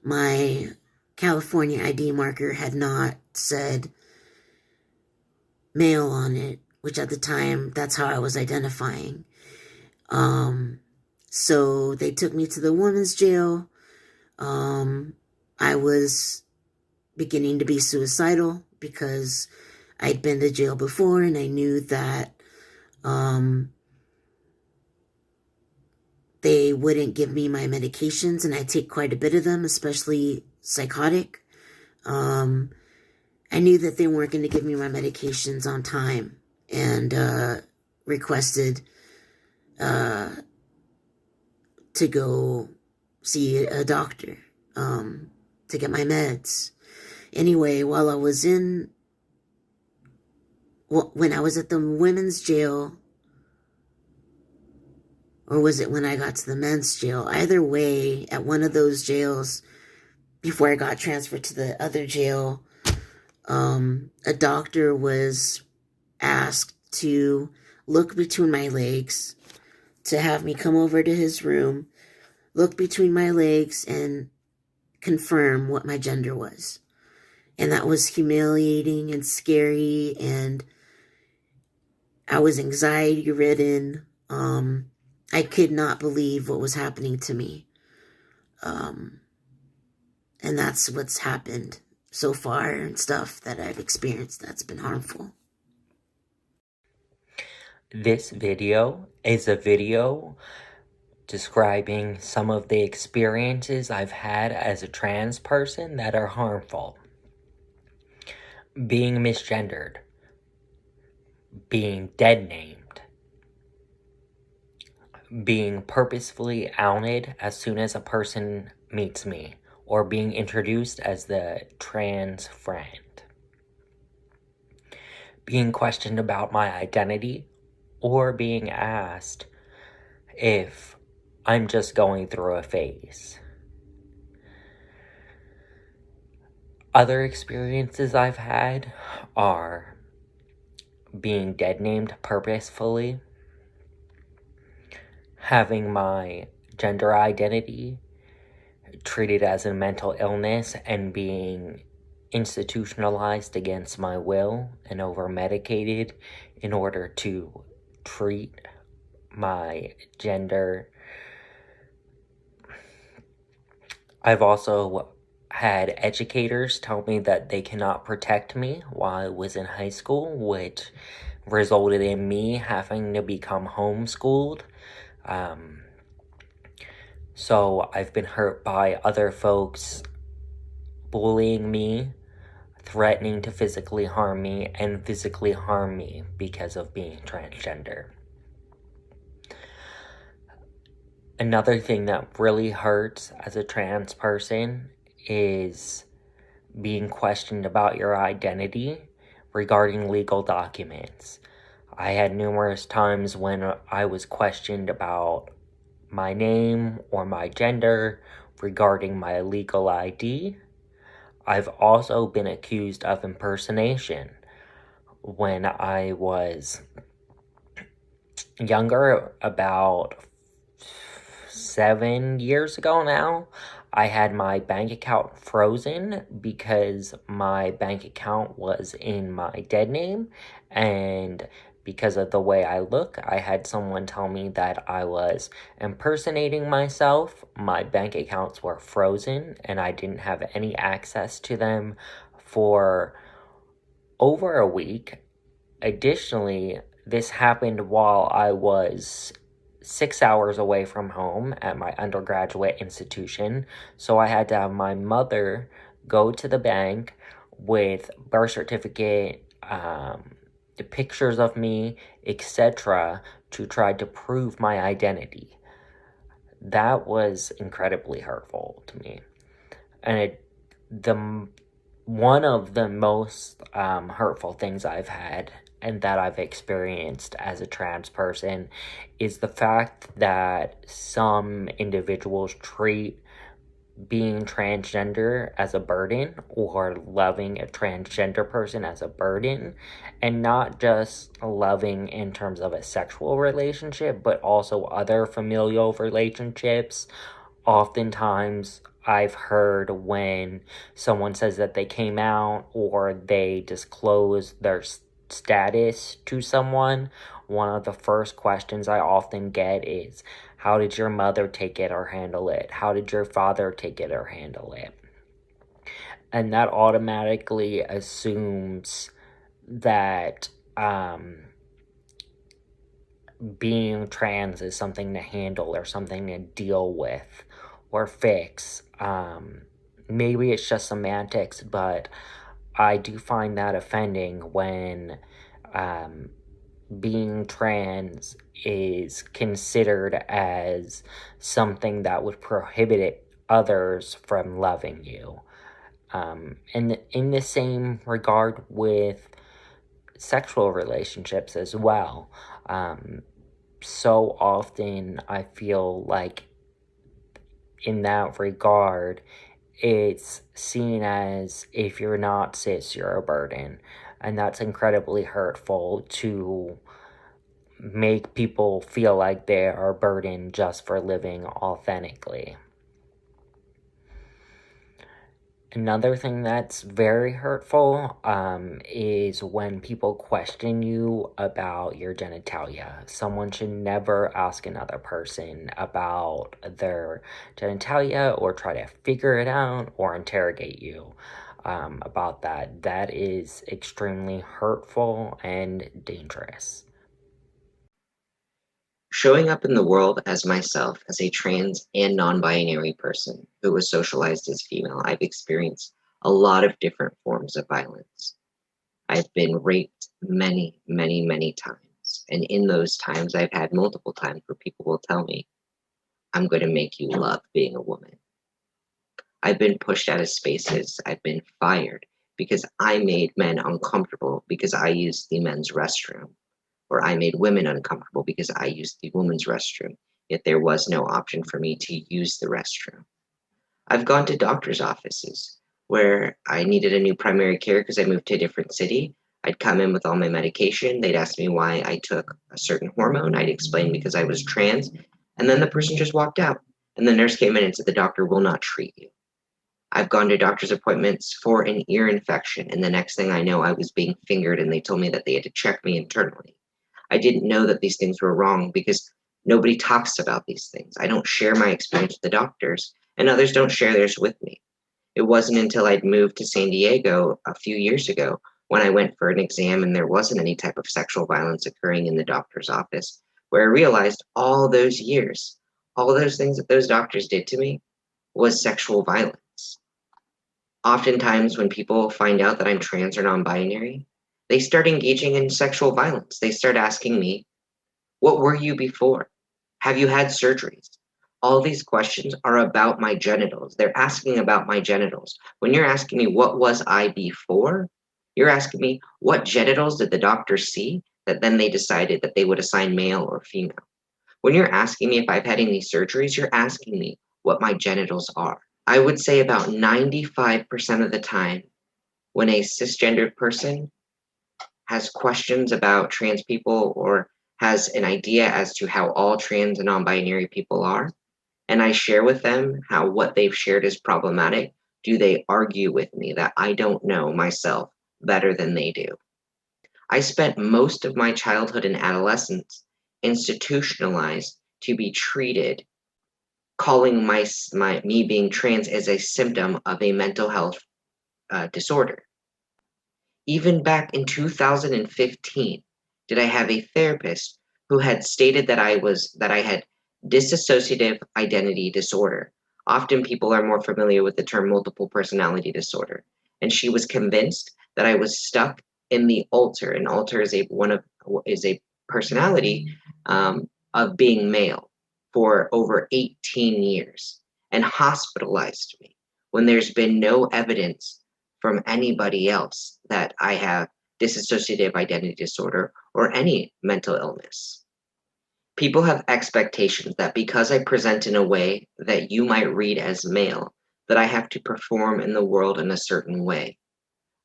My California ID marker had not said male on it, which at the time, that's how I was identifying. So they took me to the women's jail. I was beginning to be suicidal because I'd been to jail before, and I knew that they wouldn't give me my medications, and I take quite a bit of them, especially psychotic. I knew that they weren't going to give me my medications on time, and requested to go see a doctor to get my meds. Anyway, when I was at the women's jail, or was it when I got to the men's jail? Either way, at one of those jails, before I got transferred to the other jail, a doctor was asked to look between my legs, to have me come over to his room, look between my legs, and confirm what my gender was. And that was humiliating and scary, and I was anxiety-ridden. I could not believe what was happening to me. And that's what's happened so far, and stuff that I've experienced that's been harmful. This video is a video describing some of the experiences I've had as a trans person that are harmful. Being misgendered. Being dead named. Being purposefully outed as soon as a person meets me, or being introduced as the trans friend. Being questioned about my identity, or being asked if I'm just going through a phase. Other experiences I've had are being dead named purposefully, having my gender identity treated as a mental illness and being institutionalized against my will and over-medicated in order to treat my gender. I've also had educators tell me that they cannot protect me while I was in high school, which resulted in me having to become homeschooled. So I've been hurt by other folks bullying me, threatening to physically harm me, and physically harm me because of being transgender. Another thing that really hurts as a trans person is being questioned about your identity regarding legal documents. I had numerous times when I was questioned about my name or my gender regarding my legal ID. I've also been accused of impersonation. When I was younger, about 7 years ago now, I had my bank account frozen because my bank account was in my dead name, and because of the way I look, I had someone tell me that I was impersonating myself. My bank accounts were frozen, and I didn't have any access to them for over a week. Additionally, this happened while I was 6 hours away from home at my undergraduate institution, so I had to have my mother go to the bank with birth certificate, the pictures of me, etc., to try to prove my identity. That was incredibly hurtful to me. And one of the most hurtful things I've had and that I've experienced as a trans person is the fact that some individuals treat being transgender as a burden, or loving a transgender person as a burden, and not just loving in terms of a sexual relationship, but also other familial relationships. Oftentimes, I've heard when someone says that they came out or they disclose their status to someone, one of the first questions I often get is, How did your mother take it or handle it? How did your father take it or handle it? And that automatically assumes that being trans is something to handle or something to deal with or fix. Maybe it's just semantics, but I do find that offending when being trans is considered as something that would prohibit others from loving you. And in the same regard with sexual relationships as well. So often I feel like in that regard, it's seen as if you're not cis, you're a burden. And that's incredibly hurtful to make people feel like they are a burden just for living authentically. Another thing that's very hurtful is when people question you about your genitalia. Someone should never ask another person about their genitalia or try to figure it out or interrogate you about that. That is extremely hurtful and dangerous. Showing up in the world as myself, as a trans and non-binary person who was socialized as female, I've experienced a lot of different forms of violence. I've been raped many, many, many times. And in those times, I've had multiple times where people will tell me, I'm going to make you love being a woman. I've been pushed out of spaces. I've been fired because I made men uncomfortable because I used the men's restroom, or I made women uncomfortable because I used the women's restroom, yet there was no option for me to use the restroom. I've gone to doctor's offices where I needed a new primary care because I moved to a different city. I'd come in with all my medication. They'd ask me why I took a certain hormone. I'd explain because I was trans. And then the person just walked out. And the nurse came in and said, the doctor will not treat you. I've gone to doctor's appointments for an ear infection. And the next thing I know, I was being fingered and they told me that they had to check me internally. I didn't know that these things were wrong because nobody talks about these things. I don't share my experience with the doctors, and others don't share theirs with me. It wasn't until I'd moved to San Diego a few years ago when I went for an exam and there wasn't any type of sexual violence occurring in the doctor's office where I realized all those years, all those things that those doctors did to me was sexual violence. Oftentimes, when people find out that I'm trans or non binary, they start engaging in sexual violence. They start asking me, what were you before? Have you had surgeries? All these questions are about my genitals. They're asking about my genitals. When you're asking me, what was I before? You're asking me, what genitals did the doctor see that then they decided that they would assign male or female? When you're asking me if I've had any surgeries, you're asking me what my genitals are. I would say about 95% of the time, when a cisgendered person has questions about trans people or has an idea as to how all trans and non-binary people are, and I share with them how what they've shared is problematic, do they argue with me that I don't know myself better than they do? I spent most of my childhood and adolescence institutionalized to be treated, calling me being trans as a symptom of a mental health disorder. Even back in 2015, did I have a therapist who had stated that I had dissociative identity disorder. Often people are more familiar with the term multiple personality disorder. And she was convinced that I was stuck in the alter. An alter is a personality of being male for over 18 years and hospitalized me when there's been no evidence from anybody else that I have dissociative identity disorder or any mental illness. People have expectations that because I present in a way that you might read as male, that I have to perform in the world in a certain way.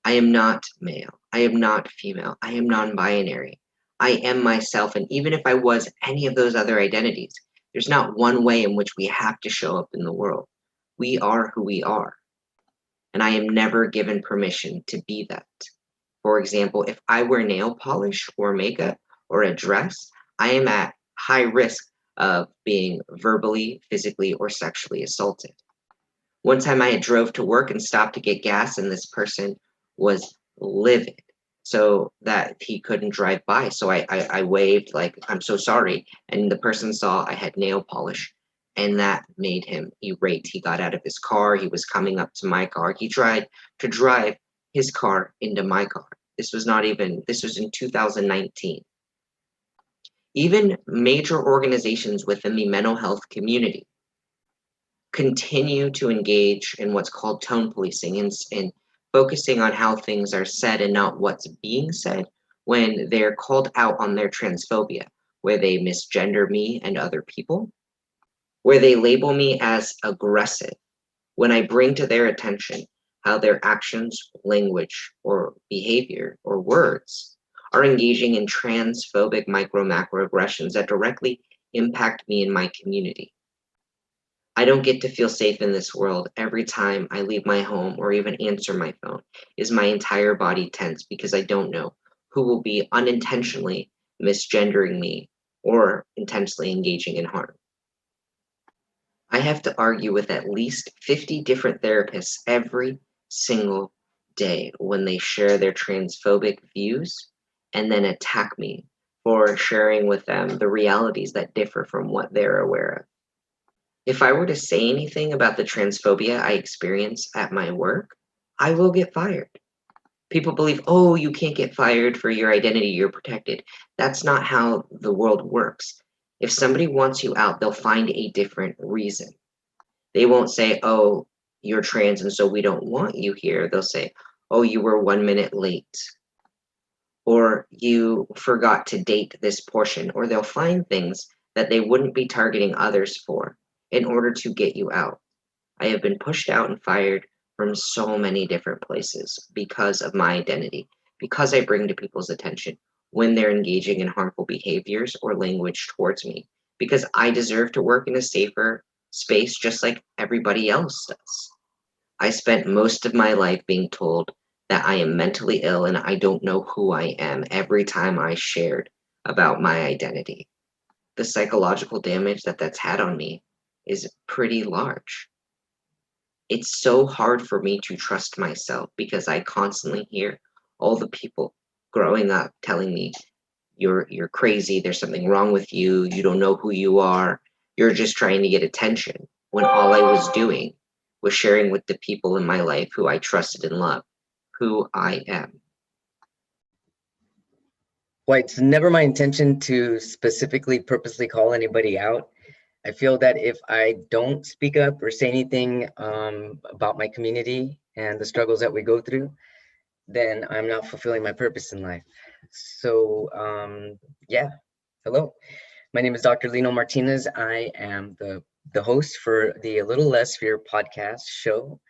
I am not male. I am not female. I am non-binary. I am myself, and even if I was any of those other identities, there's not one way in which we have to show up in the world. We are who we are, and I am never given permission to be that. For example, if I wear nail polish or makeup or a dress, I am at high risk of being verbally, physically, or sexually assaulted. One time I had drove to work and stopped to get gas, and this person was livid so that he couldn't drive by. So I waved like, I'm so sorry. And the person saw I had nail polish, and that made him irate. He got out of his car. He was coming up to my car. He tried to drive his car into my car. This was in 2019. Even major organizations within the mental health community continue to engage in what's called tone policing and focusing on how things are said and not what's being said when they're called out on their transphobia, where they misgender me and other people, where they label me as aggressive when I bring to their attention how their actions, language, or behavior or words are engaging in transphobic macroaggressions that directly impact me and my community. I don't get to feel safe in this world. Every time I leave my home or even answer my phone, is my entire body tense because I don't know who will be unintentionally misgendering me or intentionally engaging in harm. I have to argue with at least 50 different therapists every single day when they share their transphobic views and then attack me for sharing with them the realities that differ from what they're aware of. If I were to say anything about the transphobia I experience at my work, I will get fired. People believe, oh, you can't get fired for your identity, you're protected. That's not how the world works. If somebody wants you out, they'll find a different reason. They won't say, oh, you're trans and so we don't want you here. They'll say, oh, you were 1 minute late, or you forgot to date this portion, or they'll find things that they wouldn't be targeting others for in order to get you out. I have been pushed out and fired from so many different places because of my identity, because I bring to people's attention when they're engaging in harmful behaviors or language towards me, because I deserve to work in a safer space just like everybody else does. I spent most of my life being told that I am mentally ill and I don't know who I am every time I shared about my identity. The psychological damage that that's had on me is pretty large. It's so hard for me to trust myself because I constantly hear all the people growing up telling me, you're crazy, there's something wrong with you, you don't know who you are, you're just trying to get attention, when all I was doing was sharing with the people in my life who I trusted and loved who I am. Well, it's never my intention to specifically purposely call anybody out. I feel that if I don't speak up or say anything about my community and the struggles that we go through, then I'm not fulfilling my purpose in life. So, yeah, hello. My name is Dr. Lino Martinez. I am the host for the A Little Less Fear podcast show.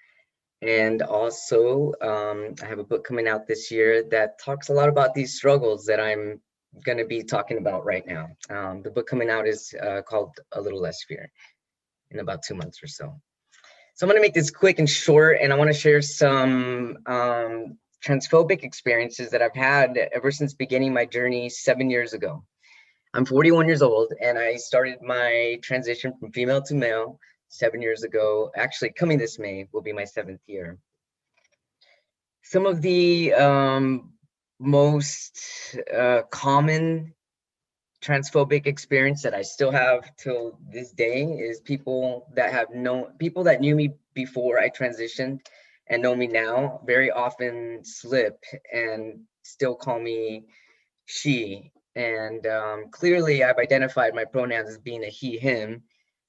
And also, I have a book coming out this year that talks a lot about these struggles that I'm going to be talking about right now. The book coming out is called A Little Less Fear in about 2 months or so. So I'm going to make this quick and short, and I want to share some transphobic experiences that I've had ever since beginning my journey 7 years ago. I'm 41 years old, and I started my transition from female to male 7 years ago. Actually, coming this May will be my 7th year. Some of the most common transphobic experience that I still have till this day is people that knew me before I transitioned and know me now very often slip and still call me she. And clearly I've identified my pronouns as being a he, him.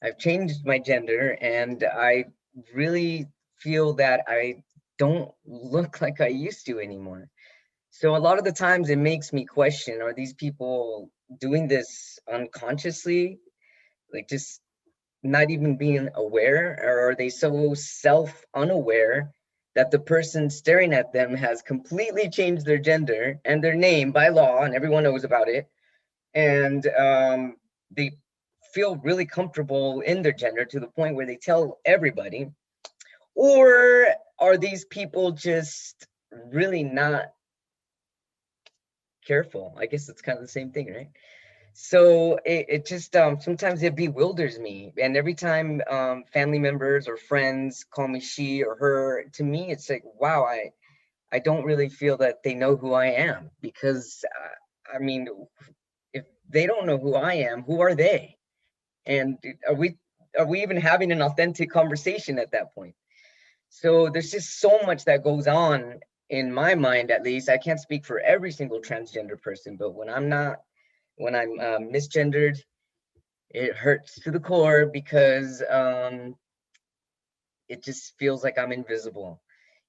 I've changed my gender, and I really feel that I don't look like I used to anymore. So a lot of the times it makes me question, are these people doing this unconsciously, like just not even being aware, or are they so self-unaware that the person staring at them has completely changed their gender and their name by law and everyone knows about it, and they feel really comfortable in their gender to the point where they tell everybody? Or are these people just really not careful? I guess it's kind of the same thing, right? So it just sometimes it bewilders me, and every time family members or friends call me she or her, to me it's like, wow, I don't really feel that they know who I am, because I mean, if they don't know who I am, who are they? And are we even having an authentic conversation at that point? So there's just so much that goes on in my mind, at least. I can't speak for every single transgender person, but when I'm misgendered, it hurts to the core, because it just feels like I'm invisible.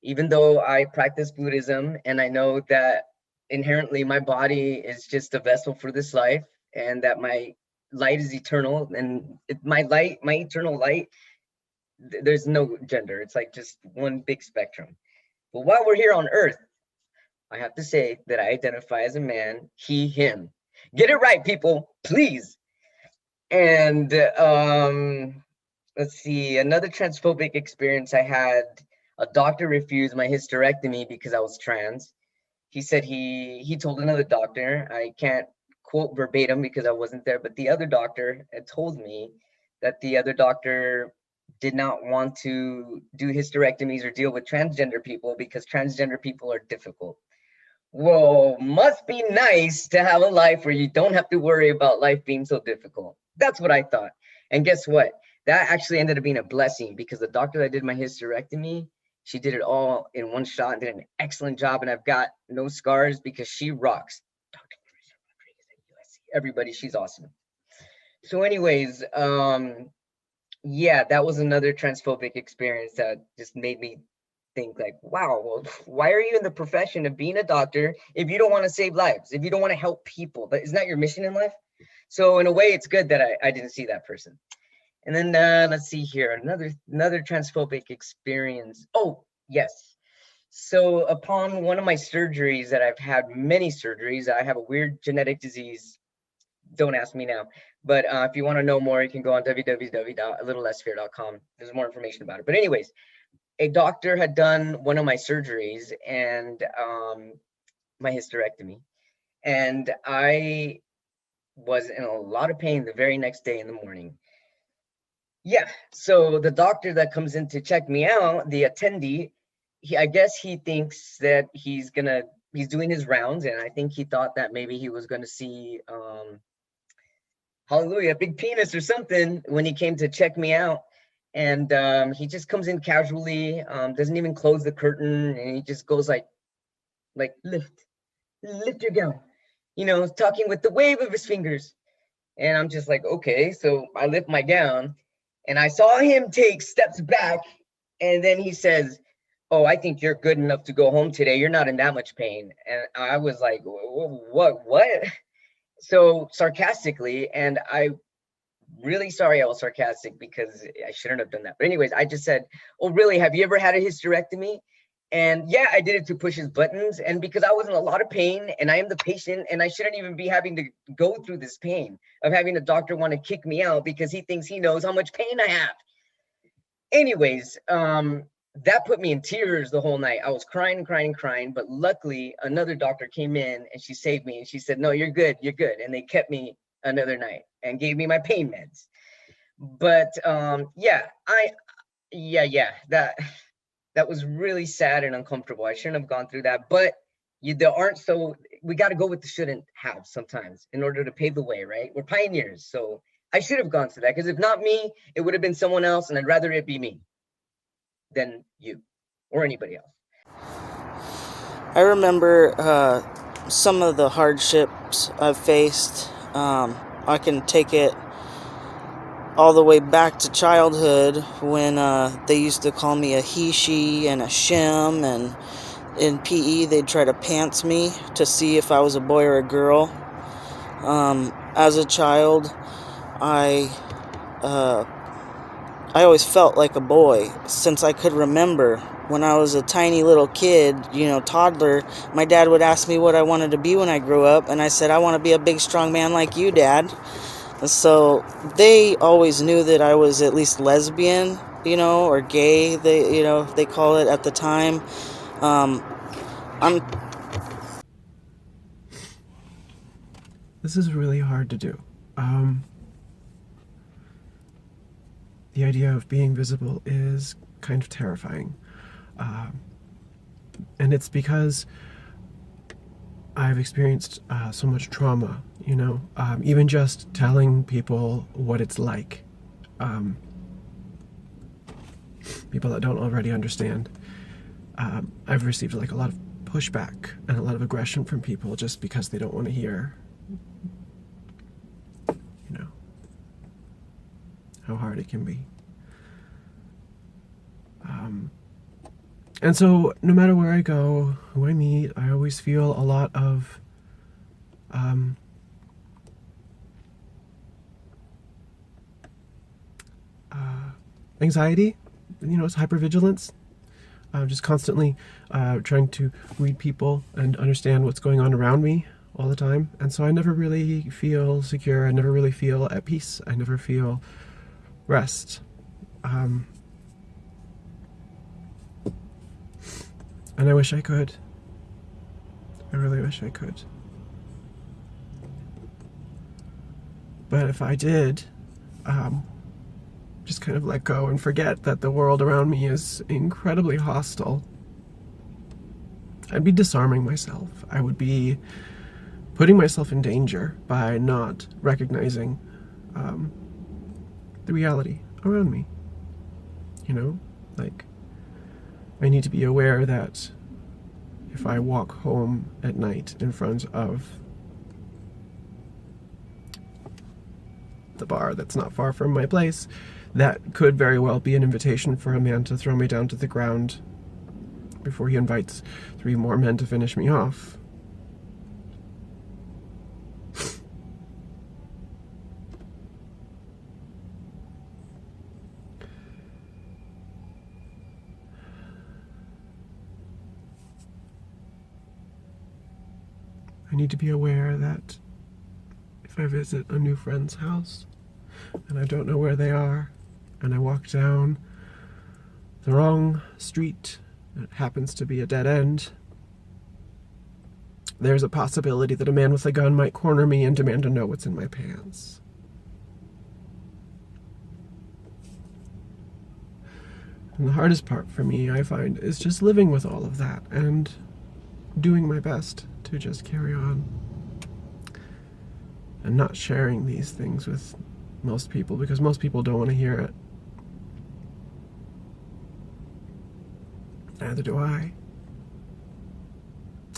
Even though I practice Buddhism and I know that inherently my body is just a vessel for this life, and that my light is eternal, and my eternal light, there's no gender. It's like just one big spectrum. But while we're here on Earth, I have to say that I identify as a man, he, him. Get it right, people, please. And let's see, another transphobic experience I had, a doctor refused my hysterectomy because I was trans. He said he told another doctor, I can't quote verbatim because I wasn't there, but the other doctor had told me that the other doctor did not want to do hysterectomies or deal with transgender people because transgender people are difficult. Whoa, must be nice to have a life where you don't have to worry about life being so difficult. That's what I thought. And guess what? That actually ended up being a blessing, because the doctor that did my hysterectomy, she did it all in one shot and did an excellent job. And I've got no scars because she rocks. Dr. Teresa Rodriguez at USC. Everybody, she's awesome. So, anyways, yeah, that was another transphobic experience that just made me think like, wow, well, why are you in the profession of being a doctor if you don't want to save lives, if you don't want to help people? But isn't that your mission in life? So in a way, it's good that I didn't see that person. And then let's see here, another transphobic experience. Oh, yes. So upon one of my surgeries, that I've had many surgeries, I have a weird genetic disease. Don't ask me now. But if you want to know more, you can go on www.littlelessfear.com. There's more information about it. But anyways, a doctor had done one of my surgeries, and my hysterectomy, and I was in a lot of pain the very next day in the morning. Yeah, so the doctor that comes in to check me out, the attendee, I guess he thinks that he's doing his rounds, and I think he thought that maybe he was gonna see hallelujah, big penis or something when he came to check me out. And he just comes in casually, doesn't even close the curtain, and he just goes like lift your gown, talking with the wave of his fingers. And I'm just like, okay. So I lift my gown, and I saw him take steps back, and then he says, oh, I think you're good enough to go home today. You're not in that much pain. And I was like, what? So sarcastically, and I really sorry I was sarcastic, because I shouldn't have done that. But anyways, I just said, oh, really? Have you ever had a hysterectomy? And yeah, I did it to push his buttons. And because I was in a lot of pain, and I am the patient, and I shouldn't even be having to go through this pain of having a doctor want to kick me out because he thinks he knows how much pain I have. Anyways, that put me in tears the whole night. I was crying, but luckily another doctor came in and she saved me, and she said, no, you're good. And they kept me another night and gave me my pain meds. But yeah, that was really sad and uncomfortable. I shouldn't have gone through that, but we got to go with the shouldn't have sometimes in order to pave the way, right? We're pioneers. So I should have gone through that, because if not me, it would have been someone else, and I'd rather it be me than you or anybody else. I remember some of the hardships I've faced. I can take it all the way back to childhood, when they used to call me a he, she, and a shim, and in PE they'd try to pants me to see if I was a boy or a girl. As a child, I always felt like a boy since I could remember. When I was a tiny little kid, toddler, my dad would ask me what I wanted to be when I grew up, and I said, I want to be a big, strong man like you, Dad. So they always knew that I was at least lesbian, or gay, they call it at the time. I'm This is really hard to do. The idea of being visible is kind of terrifying. And it's because I've experienced so much trauma, even just telling people what it's like. People that don't already understand. I've received like a lot of pushback and a lot of aggression from people just because they don't want to hear, how hard it can be. And so no matter where I go, who I meet, I always feel a lot of anxiety, it's hypervigilance. Just constantly trying to read people and understand what's going on around me all the time. And so I never really feel secure. I never really feel at peace. I never feel rest. And I wish I could. I really wish I could. But if I did, just kind of let go and forget that the world around me is incredibly hostile, I'd be disarming myself. I would be putting myself in danger by not recognizing the reality around me. I need to be aware that if I walk home at night in front of the bar that's not far from my place, that could very well be an invitation for a man to throw me down to the ground before he invites 3 more men to finish me off. I need to be aware that if I visit a new friend's house and I don't know where they are, and I walk down the wrong street, it happens to be a dead end, there's a possibility that a man with a gun might corner me and demand to know what's in my pants. And the hardest part for me, I find, is just living with all of that and doing my best to just carry on and not sharing these things with most people, because most people don't want to hear it. Neither do I.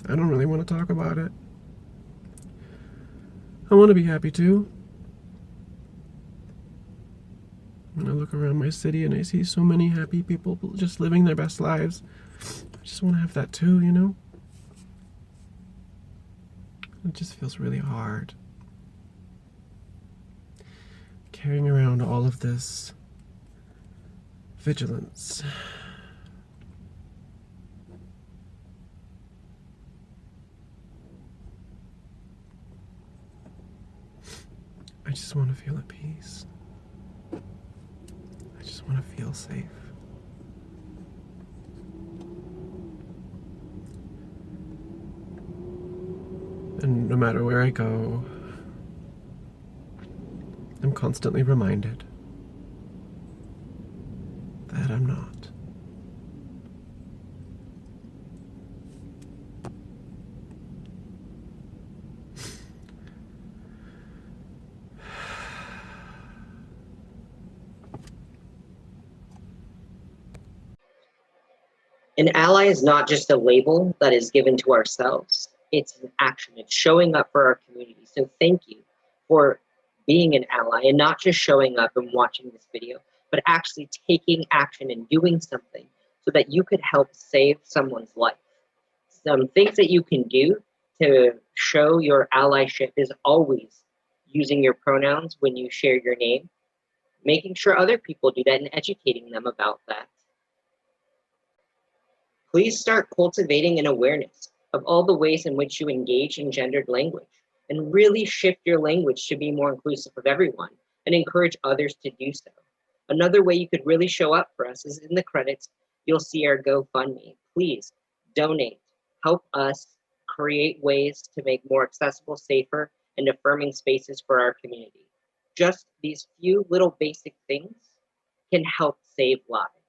I don't really want to talk about it. I want to be happy too. When I look around my city and I see so many happy people just living their best lives, I just want to have that too, It just feels really hard. Carrying around all of this vigilance. I just want to feel at peace. I just want to feel safe. And no matter where I go, I'm constantly reminded that I'm not. An ally is not just a label that is given to ourselves. It's an action. It's showing up for our community. So thank you for being an ally and not just showing up and watching this video, but actually taking action and doing something so that you could help save someone's life. Some things that you can do to show your allyship is always using your pronouns when you share your name, making sure other people do that and educating them about that. Please start cultivating an awareness of all the ways in which you engage in gendered language and really shift your language to be more inclusive of everyone and encourage others to do so. Another way you could really show up for us is in the credits, you'll see our GoFundMe. Please donate. Help us create ways to make more accessible, safer, and affirming spaces for our community. Just these few little basic things can help save lives.